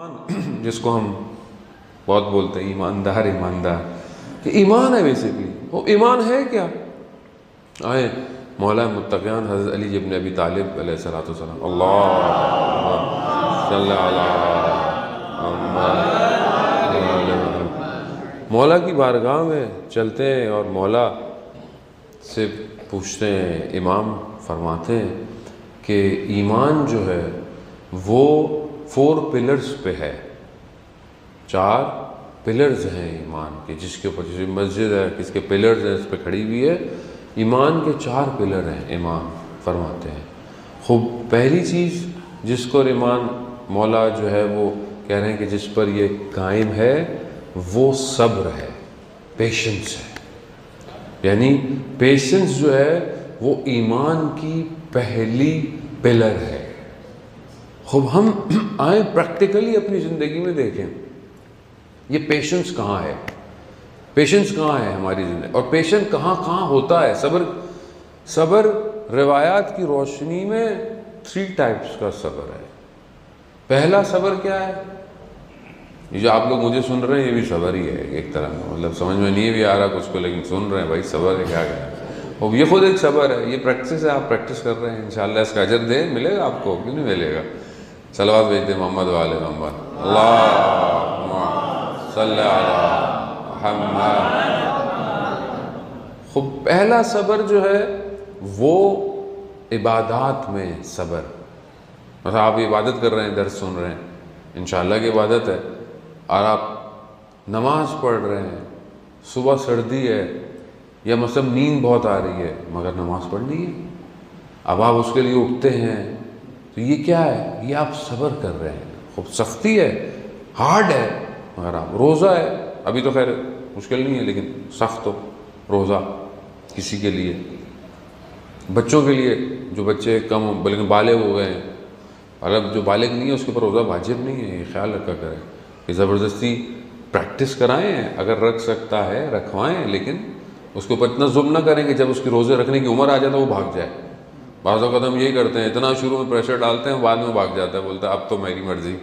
ایمان جس کو ہم بہت بولتے ہیں ایماندار کہ ایمان ہے بیسکلی، وہ ایمان ہے کیا؟ آئے مولا متقیان حضرت علی ابن ابی طالب علیہ الصلوۃ والسلام، اللہ صلی مولا کی بارگاہ میں چلتے ہیں اور مولا سے پوچھتے ہیں، امام فرماتے ہیں کہ ایمان جو ہے وہ 4 پلرز پہ ہے، 4 پلرز ہیں ایمان کے، جس کے اوپر جیسے مسجد ہے کس کے پلرز ہیں اس پہ کھڑی ہوئی ہے، ایمان کے 4 پلر ہیں امام فرماتے ہیں۔ خوب پہلی چیز جس کو ایمان مولا جو ہے وہ کہہ رہے ہیں کہ جس پر یہ قائم ہے وہ صبر ہے، پیشنس ہے، یعنی پیشنس جو ہے وہ ایمان کی پہلی پلر ہے۔ خوب ہم آئیں پریکٹیکلی اپنی زندگی میں دیکھیں یہ پیشنس کہاں ہے، پیشنس کہاں ہے ہماری زندگی، اور پیشنس کہاں کہاں ہوتا ہے۔ صبر روایات کی روشنی میں 3 ٹائپس کا صبر ہے۔ پہلا صبر کیا ہے؟ یہ جو آپ لوگ مجھے سن رہے ہیں یہ بھی صبر ہی ہے ایک طرح کا، مطلب سمجھ میں نہیں بھی آ رہا کچھ کو، لیکن سن رہے ہیں بھائی صبر ہے کیا اور یہ خود ایک صبر ہے، یہ پریکٹس ہے، آپ پریکٹس کر رہے ہیں، انشاءاللہ اس کا اجر دے ملے گا آپ کو، کیوں نہیں ملے گا۔ صلوات بھیجتے محمد وآل محمد، اللہم صلی علی محمد۔ خوب پہلا صبر جو ہے وہ عبادات میں صبر، مثلا آپ عبادت کر رہے ہیں، درس سن رہے ہیں، انشاءاللہ کی عبادت ہے، اور آپ نماز پڑھ رہے ہیں، صبح سردی ہے یا مثلا نیند بہت آ رہی ہے مگر نماز پڑھنی ہے، اب آپ اس کے لیے اٹھتے ہیں، تو یہ کیا ہے؟ یہ آپ صبر کر رہے ہیں۔ خوب سختی ہے، ہارڈ ہے، مگر آپ روزہ ہے، ابھی تو خیر مشکل نہیں ہے لیکن سخت ہو روزہ کسی کے لیے، بچوں کے لیے جو بچے کم بلکہ بالغ ہو گئے ہیں، اور اب جو بالغ نہیں ہے اس کے اوپر روزہ واجب نہیں ہے، یہ خیال رکھا کریں کہ زبردستی پریکٹس کرائیں، اگر رکھ سکتا ہے رکھوائیں، لیکن اس کے اوپر اتنا ظلم نہ کریں کہ جب اس کی روزے رکھنے کی عمر آ جائے تو وہ بھاگ جائے۔ بعض اوقات ہم یہی کرتے ہیں، اتنا شروع میں پریشر ڈالتے ہیں، بعد میں بھاگ جاتا ہے، بولتا ہے اب تو میری مرضی،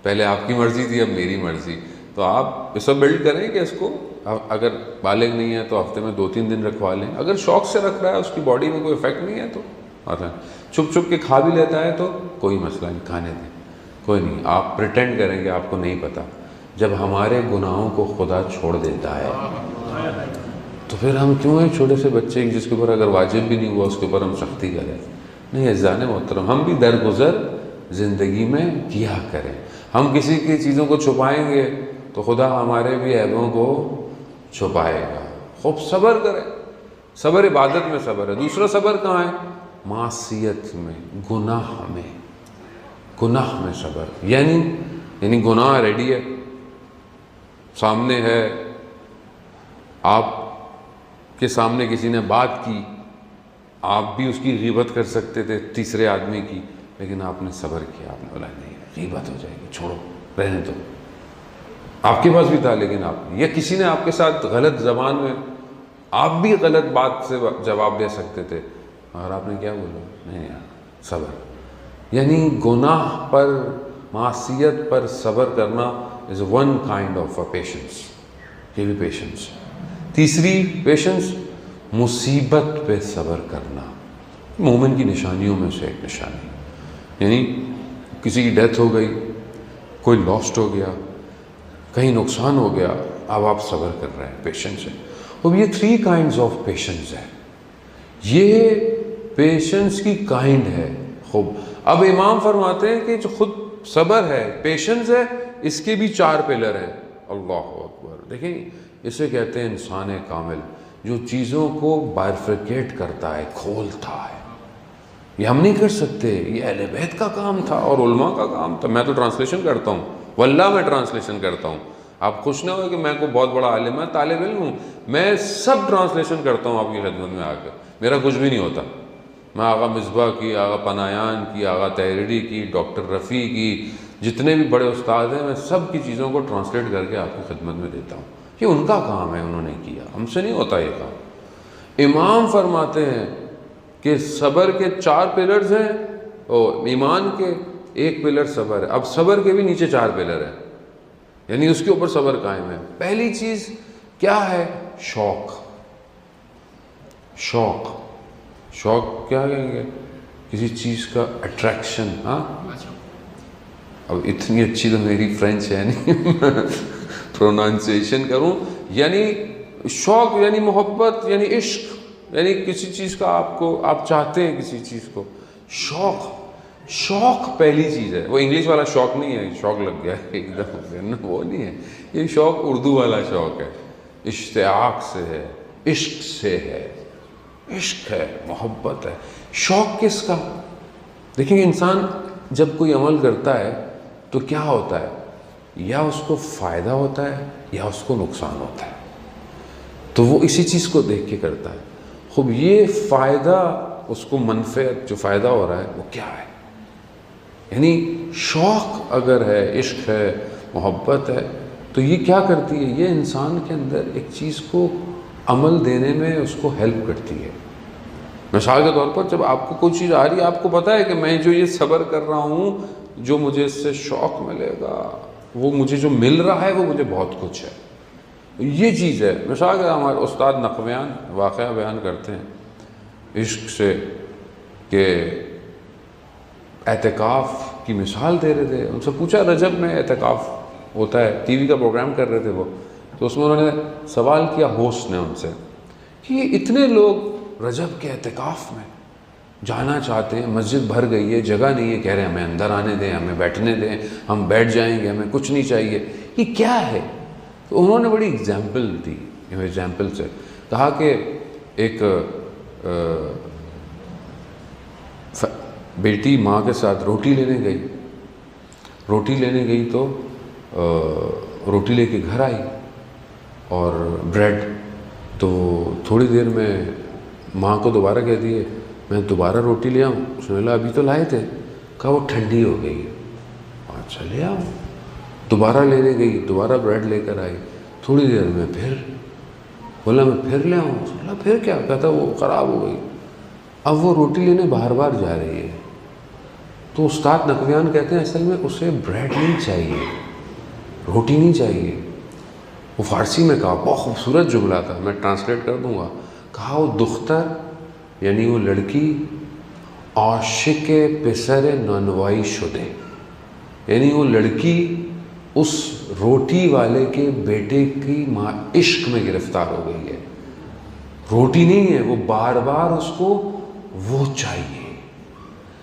پہلے آپ کی مرضی تھی اب میری مرضی۔ تو آپ اس کو بلڈ کریں کہ اس کو اگر بالغ نہیں ہے تو ہفتے میں 2-3 دن رکھوا لیں، اگر شوق سے رکھ رہا ہے اس کی باڈی میں کوئی افیکٹ نہیں ہے تو چھپ چھپ کے کھا بھی لیتا ہے تو کوئی مسئلہ نہیں، کھانے دیں، کوئی نہیں، آپ پریٹینڈ کریں کہ آپ کو نہیں پتہ۔ جب ہمارے گناہوں کو خدا چھوڑ دیتا ہے تو پھر ہم کیوں ہیں چھوٹے سے بچے جس کے اوپر اگر واجب بھی نہیں ہوا اس کے اوپر ہم سختی کریں؟ نہیں عزیزان محترم، ہم بھی درگزر زندگی میں کیا کریں۔ ہم کسی کی چیزوں کو چھپائیں گے تو خدا ہمارے بھی عیبوں کو چھپائے گا۔ خوب صبر کریں، صبر عبادت میں صبر ہے۔ دوسرا صبر کہاں ہے؟ معصیت میں، گناہ میں صبر، یعنی گناہ ریڈی ہے، سامنے ہے، آپ کے سامنے کسی نے بات کی، آپ بھی اس کی غیبت کر سکتے تھے تیسرے آدمی کی، لیکن آپ نے صبر کیا، آپ نے بولا نہیں غیبت ہو جائے گی، چھوڑو رہنے دو، آپ کے پاس بھی تھا لیکن آپ نے، یا کسی نے آپ کے ساتھ غلط زبان میں، آپ بھی غلط بات سے جواب دے سکتے تھے اور آپ نے کیا بولا؟ نہیں یار صبر، یعنی گناہ پر، معصیت پر صبر کرنا is one kind of a patience، یہ بھی پیشنس ہے۔ تیسری پیشنس مصیبت پہ صبر کرنا، مومن کی نشانیوں میں سے ایک نشانی، یعنی کسی کی ڈیتھ ہو گئی، کوئی لاسٹ ہو گیا، کہیں نقصان ہو گیا، اب آپ صبر کر رہے ہیں، پیشنس ہے۔ اب یہ 3 kinds of پیشنس ہے، یہ پیشنس کی کائنڈ ہے۔ خوب اب امام فرماتے ہیں کہ جو خود صبر ہے، پیشنس ہے، اس کے بھی 4 پلر ہیں۔ اللہ اکبر، دیکھیں اسے کہتے ہیں انسان کامل، جو چیزوں کو بائرفیکیٹ کرتا ہے، کھولتا ہے۔ یہ ہم نہیں کر سکتے، یہ اہل بیت کا کام تھا اور علماء کا کام تھا۔ میں تو ٹرانسلیشن کرتا ہوں، واللہ میں ٹرانسلیشن کرتا ہوں، آپ خوش نہ ہوئے کہ میں کوئی بہت بڑا عالم ہے، طالب علم ہوں، میں سب ٹرانسلیشن کرتا ہوں آپ کی خدمت میں آ کر، میرا کچھ بھی نہیں ہوتا۔ میں آغا مصباح کی، آغا پنایان کی، آغا تحریری کی، ڈاکٹر رفیع کی، جتنے بھی بڑے استاد ہیں میں سب کی چیزوں کو ٹرانسلیٹ کر کے آپ کی خدمت میں دیتا ہوں، یہ ان کا کام ہے، انہوں نے کیا، ہم سے نہیں ہوتا یہ کام۔ امام فرماتے ہیں کہ صبر کے 4 پلرز ہیں اور ایمان کے، ایک پلر صبر ہے. اب صبر کے بھی نیچے 4 پلر ہیں, یعنی اس کے اوپر صبر قائم ہے. پہلی چیز کیا ہے؟ شوق. شوق, شوق کیا کہیں گے؟ کسی چیز کا اٹریکشن. ہاں اب اتنی اچھی تو میری فرینچ ہے نہیں پروننسیشن کروں. یعنی شوق یعنی محبت یعنی عشق, یعنی کسی چیز کا آپ چاہتے ہیں کسی چیز کو. شوق, شوق پہلی چیز ہے. وہ انگلش والا شوق نہیں ہے, شوق لگ گیا ایک دم, وہ نہیں ہے. یہ شوق اردو والا شوق ہے, اشتیاق سے ہے, عشق سے ہے. عشق ہے, محبت ہے. شوق کس کا؟ دیکھیں انسان جب کوئی عمل کرتا ہے تو کیا ہوتا ہے؟ یا اس کو فائدہ ہوتا ہے یا اس کو نقصان ہوتا ہے. تو وہ اسی چیز کو دیکھ کے کرتا ہے. خوب یہ فائدہ, اس کو منفعت جو فائدہ ہو رہا ہے وہ کیا ہے؟ یعنی شوق اگر ہے, عشق ہے, محبت ہے, تو یہ کیا کرتی ہے؟ یہ انسان کے اندر ایک چیز کو عمل دینے میں اس کو ہیلپ کرتی ہے. مثال کے طور پر جب آپ کو کوئی چیز آ رہی ہے, آپ کو پتہ ہے کہ میں جو یہ صبر کر رہا ہوں, جو مجھے اس سے شوق ملے گا, وہ مجھے جو مل رہا ہے وہ مجھے بہت کچھ ہے. یہ چیز ہے. مثال کے ہمارے استاد نقویان واقعہ بیان کرتے ہیں عشق سے کہ اعتکاف کی مثال دے رہے تھے. ان سے پوچھا رجب میں اعتکاف ہوتا ہے, ٹی وی کا پروگرام کر رہے تھے وہ, تو اس میں انہوں نے سوال کیا ہوسٹ نے ان سے کہ اتنے لوگ رجب کے اعتکاف میں جانا چاہتے ہیں, مسجد بھر گئی ہے, جگہ نہیں ہے, کہہ رہے ہیں ہمیں اندر آنے دیں, ہمیں بیٹھنے دیں, ہم بیٹھ جائیں گے, ہمیں کچھ نہیں چاہیے, یہ کیا ہے؟ تو انہوں نے بڑی ایگزامپل دی. ایگزامپل سے کہا کہ ایک بیٹی ماں کے ساتھ روٹی لینے گئی. روٹی لینے گئی تو روٹی لے کے گھر آئی اور بریڈ. تو تھوڑی دیر میں ماں کو دوبارہ کہہ دیے میں دوبارہ روٹی لے آؤں. اس نے بولا ابھی تو لائے تھے. کہا وہ ٹھنڈی ہو گئی. اچھا لے آؤں. دوبارہ لینے گئی, دوبارہ بریڈ لے کر آئی. تھوڑی دیر میں پھر بولا میں پھر لے آؤں. بولا پھر کیا؟ کہتا وہ خراب ہو گئی. اب وہ روٹی لینے بار بار جا رہی ہے. تو استاد نقویان کہتے ہیں اصل میں اسے بریڈ نہیں چاہیے, روٹی نہیں چاہیے. وہ فارسی میں کہا, بہت خوبصورت جملہ تھا, میں ٹرانسلیٹ کر دوں گا. کہا وہ دختر یعنی وہ لڑکی عاشق پسر نانوائی شدے, یعنی وہ لڑکی اس روٹی والے کے بیٹے کی ماں عشق میں گرفتار ہو گئی ہے. روٹی نہیں ہے, وہ بار بار اس کو وہ چاہیے.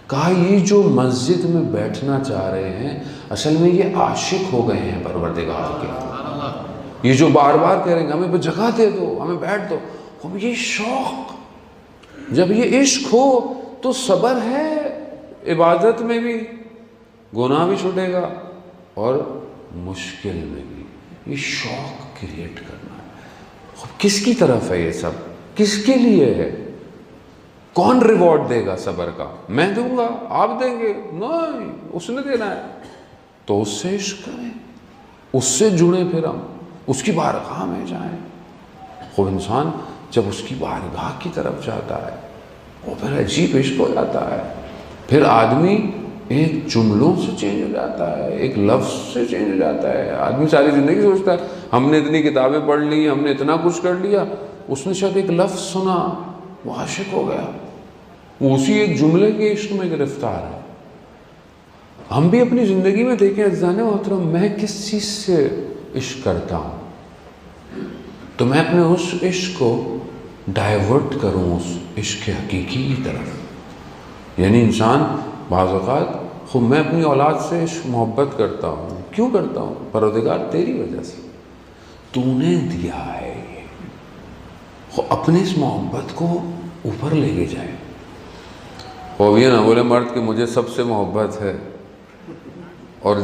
کہا یہ جو مسجد میں بیٹھنا چاہ رہے ہیں اصل میں یہ عاشق ہو گئے ہیں پروردگار کے. یہ جو بار بار کہہ رہے ہیں ہمیں جگہ دے دو, ہمیں بیٹھ دو, یہ شوق. جب یہ عشق ہو تو صبر ہے, عبادت میں بھی گناہ بھی چھوٹے گا اور مشکل میں بھی. یہ شوق کریٹ کرنا ہے. کس کی طرف ہے یہ سب؟ کس کے لیے ہے؟ کون ریوارڈ دے گا صبر کا؟ میں دوں گا, آپ دیں گے؟ نہیں, اس نے دینا ہے. تو اس سے عشق کریں, اس سے جڑیں, پھر ہم اس کی بارگاہ میں جائیں. خوب انسان جب اس کی بارگاہ کی طرف جاتا ہے وہ پھر عجیب عشق ہو جاتا ہے. پھر آدمی ایک جملوں سے چینج ہو جاتا ہے, ایک لفظ سے چینج ہو جاتا ہے. آدمی ساری زندگی سوچتا ہے ہم نے اتنی کتابیں پڑھ لی, ہم نے اتنا کچھ کر لیا. اس نے شاید ایک لفظ سنا, وہ عاشق ہو گیا, وہ اسی ایک جملے کے عشق میں گرفتار ہے. ہم بھی اپنی زندگی میں دیکھیں عزیزان محترم, میں کس چیز سے عشق کرتا ہوں, تو میں اپنے اس عشق کو ڈائیورٹ کروں اس عشق حقیقی کی طرف. یعنی انسان بعض اوقات خود میں اپنی اولاد سے عشق محبت کرتا ہوں. کیوں کرتا ہوں؟ پروردگار تیری وجہ سے, تو نے دیا ہے. اپنے اس محبت کو اوپر لے کے جائیں. وہ یہ نہ بولے مرد کہ مجھے سب سے محبت ہے, اور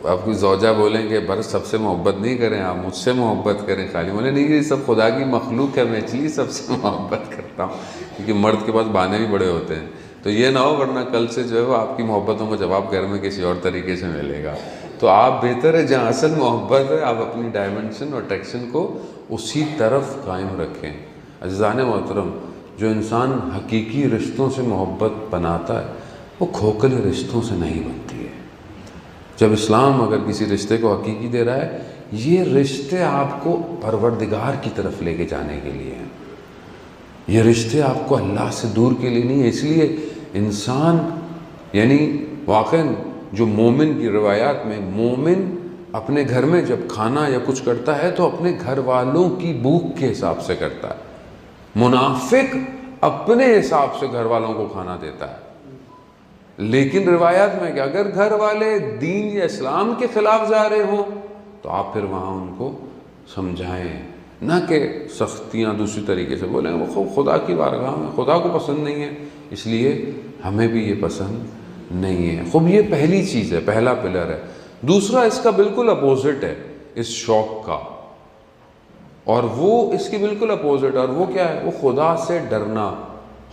آپ کی زوجہ بولیں کہ بس سب سے محبت نہیں کریں, آپ مجھ سے محبت کریں خالی. بولے نہیں, یہ سب خدا کی مخلوق ہے, میں اس لیے سب سے محبت کرتا ہوں. کیونکہ مرد کے پاس بہانے بھی بڑے ہوتے ہیں. تو یہ نہ ہو, ورنہ کل سے جو ہے وہ آپ کی محبتوں کا جواب گھر میں کسی اور طریقے سے ملے گا. تو آپ بہتر ہے جہاں اصل محبت ہے آپ اپنی ڈائمنشن اور اٹریکشن کو اسی طرف قائم رکھیں. عزیزان محترم, جو انسان حقیقی رشتوں سے محبت بناتا ہے وہ کھوکھلے رشتوں سے نہیں بنتی ہے. جب اسلام اگر کسی رشتے کو حقیقی دے رہا ہے، یہ رشتے آپ کو پروردگار کی طرف لے کے جانے کے لیے ہیں، یہ رشتے آپ کو اللہ سے دور کے لیے نہیں ہے۔ اس لیے انسان یعنی واقعاً جو مومن کی روایات میں، مومن اپنے گھر میں جب کھانا یا کچھ کرتا ہے تو اپنے گھر والوں کی بھوک کے حساب سے کرتا ہے، منافق اپنے حساب سے گھر والوں کو کھانا دیتا ہے۔ لیکن روایات میں کہ اگر گھر والے دین یا اسلام کے خلاف جا رہے ہوں تو آپ پھر وہاں ان کو سمجھائیں، نہ کہ سختیاں دوسری طریقے سے بولیں۔ وہ خدا کی بارگاہ میں خدا کو پسند نہیں ہے، اس لیے ہمیں بھی یہ پسند نہیں ہے۔ خوب یہ پہلی چیز ہے، پہلا پلر ہے۔ دوسرا اس کا بالکل اپوزٹ ہے اس شوق کا، اور وہ اس کی بالکل اپوزٹ، اور وہ کیا ہے؟ وہ خدا سے ڈرنا،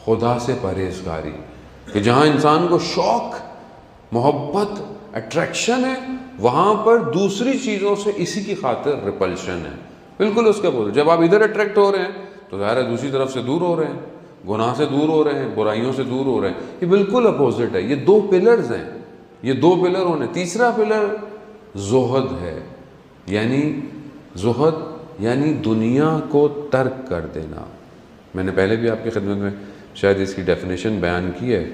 خدا سے پرہیزگاری، کہ جہاں انسان کو شوق، محبت، اٹریکشن ہے، وہاں پر دوسری چیزوں سے اسی کی خاطر ریپلشن ہے۔ بالکل اس کا بول، جب آپ ادھر اٹریکٹ ہو رہے ہیں تو ظاہر ہے دوسری طرف سے دور ہو رہے ہیں، گناہ سے دور ہو رہے ہیں، برائیوں سے دور ہو رہے ہیں۔ یہ بالکل اپوزٹ ہے، یہ دو پلرز ہیں، یہ دو پلر ہونے۔ تیسرا پلر زہد ہے، یعنی زہد یعنی دنیا کو ترک کر دینا۔ میں نے پہلے بھی آپ کی خدمت میں شاید اس کی ڈیفینیشن بیان کی ہے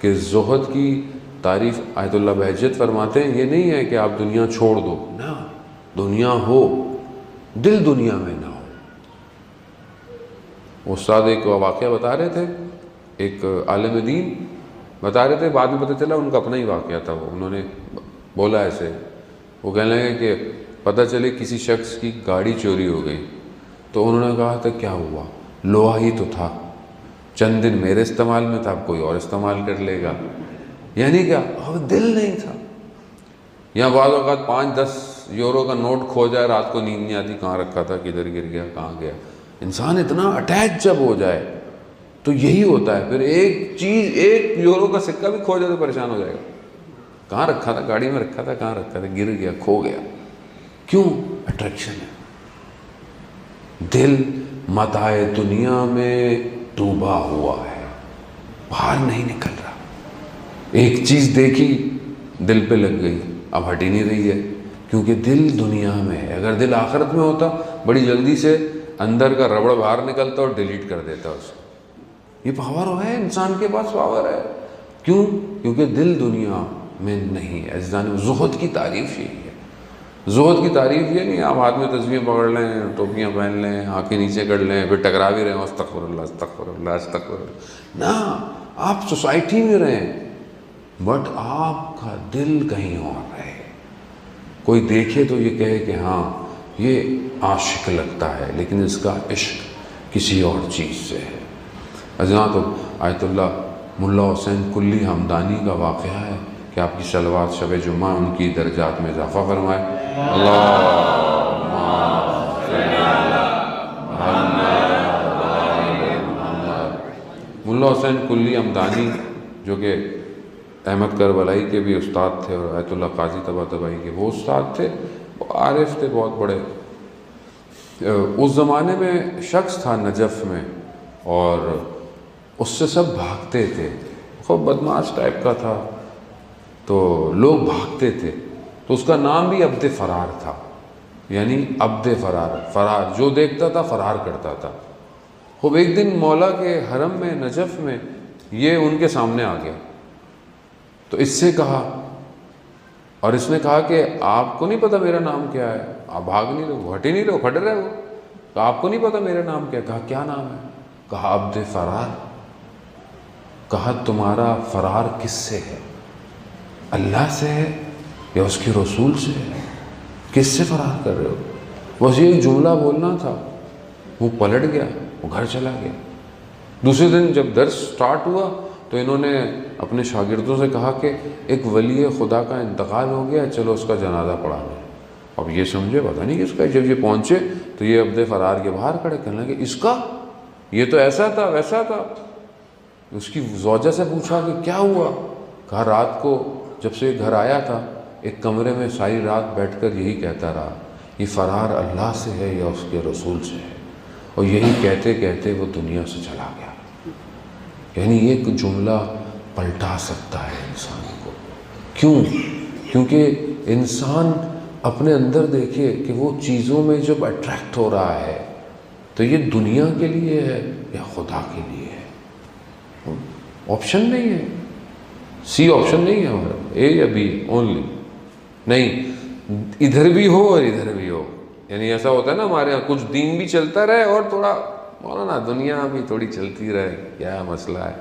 کہ زہد کی تعریف آیت اللہ بہجت فرماتے ہیں، یہ نہیں ہے کہ آپ دنیا چھوڑ دو، نہ، دنیا ہو، دل دنیا میں نہ ہو۔ استاد ایک واقعہ بتا رہے تھے، ایک عالم دین بتا رہے تھے، بعد میں پتہ چلا ان کا اپنا ہی واقعہ تھا، وہ انہوں نے بولا ایسے، وہ کہنے لگے کہ پتہ چلے کسی شخص کی گاڑی چوری ہو گئی، تو انہوں نے کہا تھا کیا ہوا، لوہا ہی تو تھا، چند دن میرے استعمال میں تھا، اب کوئی اور استعمال کر لے گا۔ یعنی کیا؟ اب دل نہیں تھا۔ یا بعض اوقات 5-10 یورو کا نوٹ کھو جائے، رات کو نیند نہیں آتی، کہاں رکھا تھا، کدھر گر گیا، کہاں گیا۔ انسان اتنا اٹیچ جب ہو جائے تو یہی ہوتا ہے، پھر ایک چیز، 1 یورو کا سکہ بھی کھو جائے تو پریشان ہو جائے گا، کہاں رکھا تھا، گاڑی میں رکھا تھا، کہاں رکھا تھا، گر گیا، کھو گیا۔ کیوں؟ اٹریکشن ہے۔ دل متاع دنیا میں ڈوبا ہوا ہے، باہر نہیں نکل رہا۔ ایک چیز دیکھی، دل پہ لگ گئی، اب ہٹ ہی نہیں رہی ہے، کیونکہ دل دنیا میں ہے۔ اگر دل آخرت میں ہوتا، بڑی جلدی سے اندر کا ربڑ باہر نکلتا اور ڈیلیٹ کر دیتا اس کو۔ یہ پاور ہے، انسان کے پاس پاور ہے۔ کیوں؟ کیونکہ دل دنیا میں نہیں ہے۔ عزیزان، زہد کی تعریف یہی ہے۔ زہد کی تعریف یہ نہیں آپ ہاتھ میں تسبیح پکڑ لیں، ٹوپیاں پہن لیں، آنکھیں نیچے کر لیں، پھر ٹکرا بھی رہے ہیں، استغفر اللہ استغفر اللہ استغفر اللہ۔ نہ، آپ سوسائٹی میں رہیں بٹ آپ کا دل کہیں اور رہے۔ کوئی دیکھے تو یہ کہے کہ ہاں یہ عاشق لگتا ہے، لیکن اس کا عشق کسی اور چیز سے ہے۔ عزیزان، تو آیت اللہ ملا حسین کلی ہمدانی کا واقعہ ہے کہ آپ کی صلوات شب جمعہ ان کی درجات میں اضافہ فرمائے۔ اللہم صل علی محمد۔ ملا حسین کلی ہمدانی جو کہ احمد کربلائی کے بھی استاد تھے اور آیت اللہ قاضی طباطبائی کے وہ استاد تھے، عارف تھے بہت بڑے۔ اس زمانے میں شخص تھا نجف میں، اور اس سے سب بھاگتے تھے، خوب بدماش ٹائپ کا تھا، تو لوگ بھاگتے تھے، تو اس کا نام بھی عبد فرار تھا، یعنی عبد فرار، فرار جو دیکھتا تھا فرار کرتا تھا۔ خوب ایک دن مولا کے حرم میں نجف میں یہ ان کے سامنے آ گیا، تو اس سے کہا، اور اس نے کہا کہ آپ کو نہیں پتہ میرا نام کیا ہے؟ آپ بھاگ نہیں رہے، ہٹ ہی نہیں رہے، پھٹ رہے ہو، تو آپ کو نہیں پتہ میرا نام کیا ہے؟ کہا کیا نام ہے؟ کہا عبد فرار۔ کہا تمہارا فرار کس سے ہے؟ اللہ سے ہے یا اس کے رسول سے ہے؟ کس سے فرار کر رہے ہو؟ بس یہ جملہ بولنا تھا، وہ پلٹ گیا، وہ گھر چلا گیا۔ دوسرے دن جب درس سٹارٹ ہوا تو انہوں نے اپنے شاگردوں سے کہا کہ ایک ولی خدا کا انتقال ہو گیا، چلو اس کا جنازہ پڑھانا۔ اب یہ سمجھے پتہ نہیں کس کا۔ جب یہ پہنچے تو یہ عبد فرار کے باہر کھڑے، کہنے لگے اس کا، یہ تو ایسا تھا ویسا تھا۔ اس کی زوجہ سے پوچھا کہ کیا ہوا؟ کہا رات کو جب سے گھر آیا تھا، ایک کمرے میں ساری رات بیٹھ کر یہی کہتا رہا، یہ فرار اللہ سے ہے یا اس کے رسول سے ہے، اور یہی کہتے کہتے وہ دنیا سے چلا گیا۔ یعنی ایک جملہ پلٹا سکتا ہے انسان کو۔ کیوں؟ کیونکہ انسان اپنے اندر دیکھے کہ وہ چیزوں میں جب اٹریکٹ ہو رہا ہے تو یہ دنیا کے لیے ہے یا خدا کے لیے ہے. آپشن نہیں ہے, سی آپشن نہیں ہے ہمارا, اے یا بی اونلی نہیں, ادھر بھی ہو اور ادھر بھی ہو. یعنی ایسا ہوتا ہے نا ہمارے یہاں, کچھ دین بھی چلتا رہے اور تھوڑا مولانا دنیا بھی تھوڑی چلتی رہے. کیا مسئلہ ہے,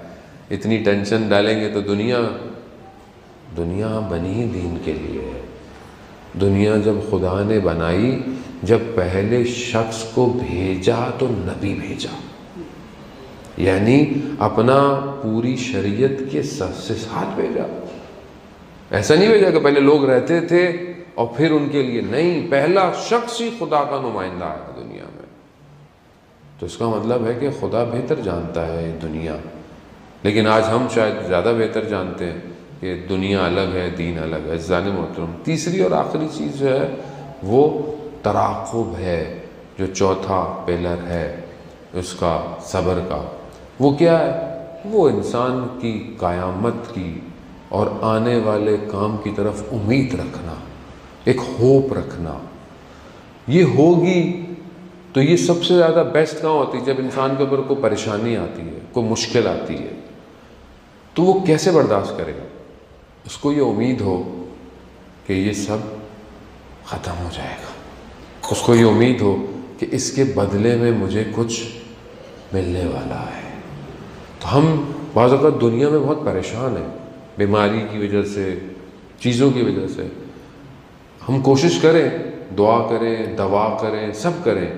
اتنی ٹینشن ڈالیں گے تو دنیا بنی دین کے لیے ہے. دنیا جب خدا نے بنائی, جب پہلے شخص کو بھیجا تو نبی بھیجا, یعنی اپنا پوری شریعت کے سے ساتھ بھیجا. ایسا نہیں بھیجا کہ پہلے لوگ رہتے تھے اور پھر ان کے لیے, نہیں, پہلا شخص ہی خدا کا نمائندہ ہے دنیا میں. تو اس کا مطلب ہے کہ خدا بہتر جانتا ہے دنیا, لیکن آج ہم شاید زیادہ بہتر جانتے ہیں کہ دنیا الگ ہے, دین الگ ہے. عزیزان محترم, تیسری اور آخری چیز جو ہے وہ تراقب ہے, جو چوتھا پلر ہے اس کا صبر کا. وہ کیا ہے؟ وہ انسان کی قیامت کی اور آنے والے کام کی طرف امید رکھنا, ایک ہوپ رکھنا. یہ ہوگی تو یہ سب سے زیادہ بیسٹ کہاں ہوتی ہے؟ جب انسان کے اوپر کوئی پریشانی آتی ہے, کوئی مشکل آتی ہے, تو وہ کیسے برداشت کرے گا؟ اس کو یہ امید ہو کہ یہ سب ختم ہو جائے گا, اس کو یہ امید ہو کہ اس کے بدلے میں مجھے کچھ ملنے والا ہے. تو ہم بعض اوقات دنیا میں بہت پریشان ہیں, بیماری کی وجہ سے, چیزوں کی وجہ سے. ہم کوشش کریں, دعا کریں, دوا کریں, سب کریں,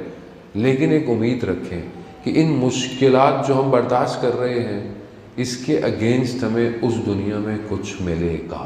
لیکن ایک امید رکھیں کہ ان مشکلات جو ہم برداشت کر رہے ہیں اس کے اگینسٹ ہمیں اس دنیا میں کچھ ملے گا.